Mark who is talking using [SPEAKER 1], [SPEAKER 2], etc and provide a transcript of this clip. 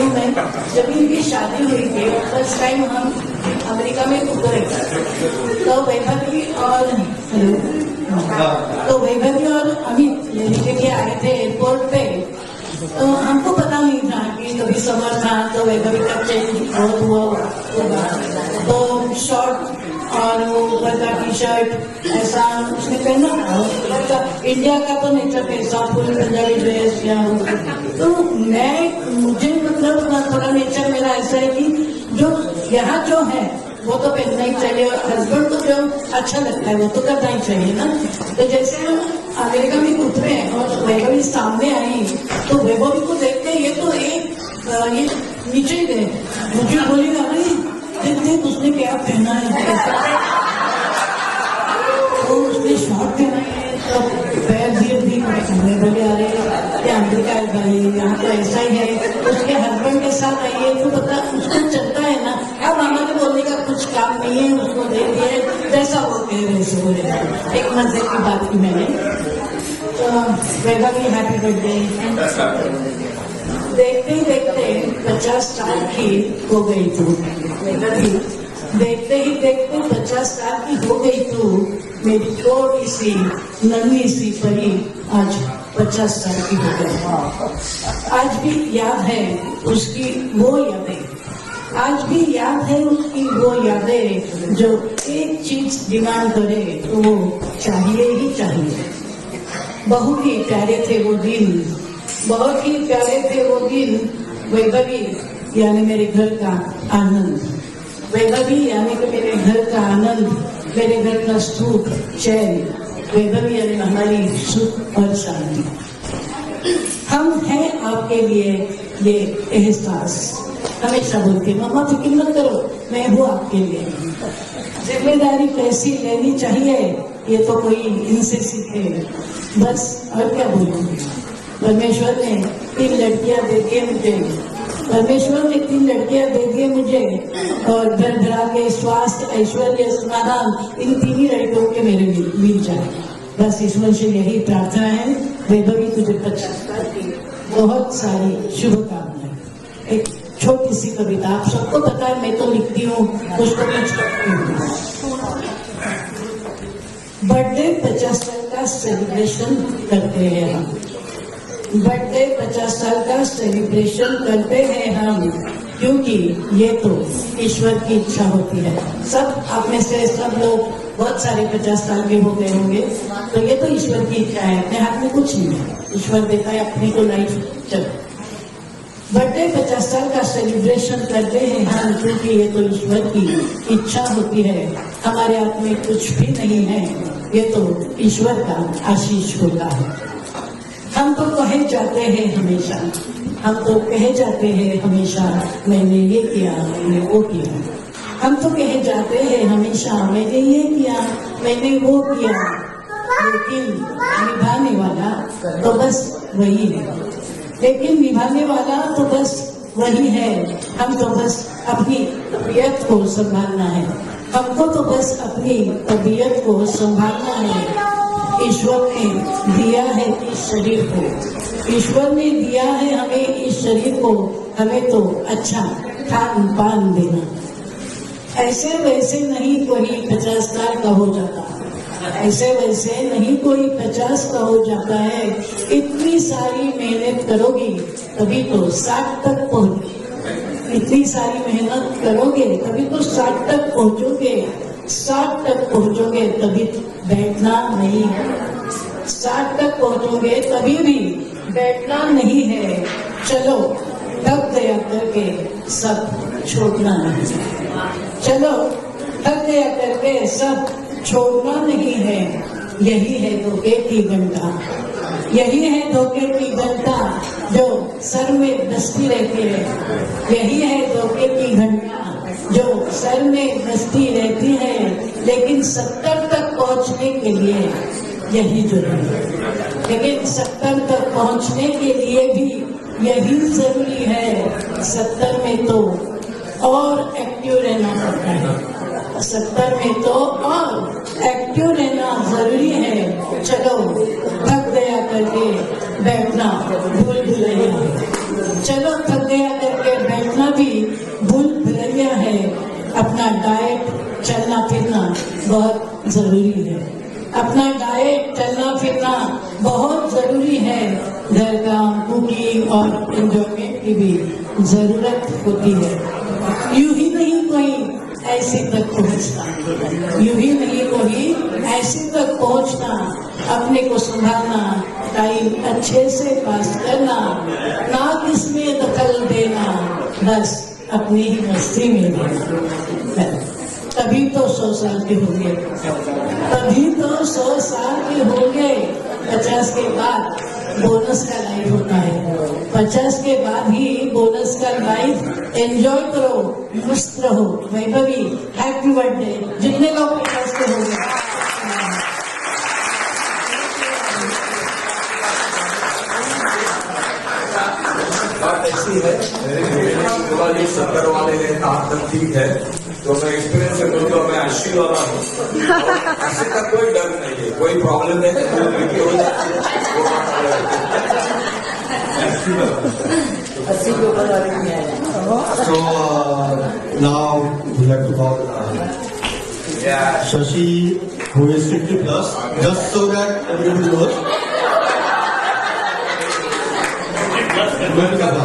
[SPEAKER 1] में जब इनकी शादी हुई थी फर्स्ट टाइम हम अमेरिका में उतरे तो वैभवी और अमित लेने के लिए आए थे एयरपोर्ट पे। तो हमको पता नहीं था कि कभी समर था तो वैभवी का चेंज बहुत हुआ होगा। तो शॉर्ट और वो ऊपर का टी शर्ट ऐसा उसने पहना था। इंडिया का तो नेचर कैसा फुल पंजाबी ड्रेस या तो मुझे मतलब थोड़ा नेचर मेरा ऐसा है कि जो यहाँ जो है वो तो पहनना ही चाहिए और हस्बैंड को जो अच्छा लगता है वो तो करना ही चाहिए ना। तो जैसे हम अमेरिका में उतरे और वैभवी सामने आई तो वैभवी को देखते ये तो ये नीचे ही गए। मुझे बोली ना भाई देख उसने क्या पहना है। तो उसने शॉर्ट पहना है तो पैर भी बोले अरे क्या अमेरिका है भाई यहाँ तो ऐसा ही है। उसके हस्बैंड के साथ आइए तो पता उसको चलता है ना। अब मामा के बोलने का कुछ काम नहीं है उसको दे दिए जैसा वो कह रहे वैसे बोले। एक मजे की बात की मैंने तो वैभवी हैप्पी बर्थडे। देखते ही देखते 50 साल की हो गई तू वैभवी। देखते ही देखते 50 साल की हो गई तू मेरी छोटी सी नन्ही सी परी आज 50 साल की हो गई। आज भी याद है उसकी वो यादें। आज भी याद है उसकी वो यादें जो एक चीज डिमांड करे तो वो चाहिए ही चाहिए। बहुत ही प्यारे थे वो दिन, बहुत ही प्यारे थे वो दिन। वैभवी यानी मेरे घर का आनंद, वैभवी यानी कि मेरे घर का आनंद, मेरे घर का सुख चैन। वैभवी यानी हमारी सुख और शांति। हम हैं आपके लिए ये एहसास। हमेशा बोलते मम्मा फिक्र मत करो मैं हूँ आपके लिए। जिम्मेदारी कैसी लेनी चाहिए ये तो कोई इनसे सीखे बस। और क्या बोलूं। परमेश्वर ने 3 लड़कियां दे दिए मुझे। परमेश्वर ने 3 लड़कियां दे दिए मुझे और घर भरा के स्वास्थ्य ऐश्वर्य समाधान इन 3 ही लड़कियों के मेरे मिल जाए। बस ईश्वर से यही प्रार्थना है। वैभवी तुझे 50 साल की बहुत सारी शुभकामनाएं। एक छोटी सी कविता आप सबको पता है मैं तो लिखती हूँ कुछ तो कुछ करती हूँ। बर्थडे 50 साल का सेलिब्रेशन करते हैं हम। बर्थडे 50 साल का सेलिब्रेशन करते हैं हम क्योंकि ये तो ईश्वर की इच्छा होती है। सब आप में से सब लोग बहुत सारे 50 साल के हो गए होंगे तो ये तो ईश्वर की इच्छा है। अपने हाथ में कुछ नहीं है। ईश्वर देता है अपनी को लाइफ चलो। बर्थडे 50 साल का सेलिब्रेशन करते हैं हम क्योंकि ये तो ईश्वर की इच्छा होती है। हमारे हाथ में कुछ भी नहीं है ये तो ईश्वर का आशीष होता है। हम तो कहे जाते हैं हमेशा, हम तो कहे जाते हैं हमेशा मैंने ये किया मैंने वो किया। हम तो कहे जाते हैं हमेशा मैंने ये किया मैंने वो किया। लेकिन निभाने वाला तो बस वही है। लेकिन निभाने वाला तो बस वही है। हम तो बस अपनी तबीयत को संभालना है। हमको तो बस अपनी तबीयत को संभालना है। ईश्वर ने दिया है इस शरीर को, ईश्वर ने दिया है हमें इस शरीर को। हमें तो अच्छा खान पान देना। ऐसे वैसे नहीं कोई 50 साल का हो जाता। ऐसे वैसे नहीं कोई 50 का हो जाता है। इतनी सारी मेहनत करोगी तभी तो 60 तक पहुँचोगे। इतनी सारी मेहनत करोगे तभी तो 60 तक पहुँचोगे। 60 तक पहुँचोगे तभी बैठना नहीं है। 60 तक पहुँचोगे तभी भी बैठना नहीं है। चलो थक गया करके सब छोड़ना नहीं है। चलो थक गया करके सब छोड़ना नहीं है। यही है धोखे की घंटा, यही है धोखे की घंटा जो सर में बजती रहती है। यही है धोखे की घंटा जो सर में बजती रहती है। लेकिन 70 तक पहुंचने के लिए यही जरूरी है। लेकिन 70 तक पहुंचने के लिए भी यही जरूरी है। 70 में तो और एक्टिव रहना पड़ता है। 70 में तो और एक्टिव रहना जरूरी है। चलो थक गया करके बैठना भूल भुलैया। चलो थक गया करके भूल भुलैया है। अपना डाइट चलना फिरना बहुत जरूरी है। अपना डाइट चलना फिरना बहुत जरूरी है। घर काम, कुकिंग और एंजॉयमेंट की भी जरूरत होती है। यूं ही नहीं कोई ऐसे तक पहुंचना, यूं ही नहीं कोई ऐसे तक पहुंचना। अपने को संभालना, टाइम अच्छे से पास करना, ना किसमें दखल देना, बस अपनी ही मस्ती में रहना। तभी तो 100 साल के हो गए, तभी तो 100 साल के हो गए। 50 के बाद बोनस का लाइफ होता है। 50 के बाद ही बोनस का लाइफ एंजॉय करो, मस्त रहो। Vaibhavi happy birthday. जितने लोग 50 के हो गए,
[SPEAKER 2] बात ऐसी है, मेरे 70 वाले ने कहा तक ठीक है, तो मैं एक्सपीरियंस से बोलता हूँ, मैं 80 वाला हूँ। 80 का कोई डर नहीं है, कोई प्रॉब्लम नहीं है, जो बेटी हो जाती है वो बात अलग है।
[SPEAKER 1] 80 के ऊपर वाले नहीं आए।
[SPEAKER 3] So now we like to call Shashi, who is 50 plus, just so that everybody knows. Welcome.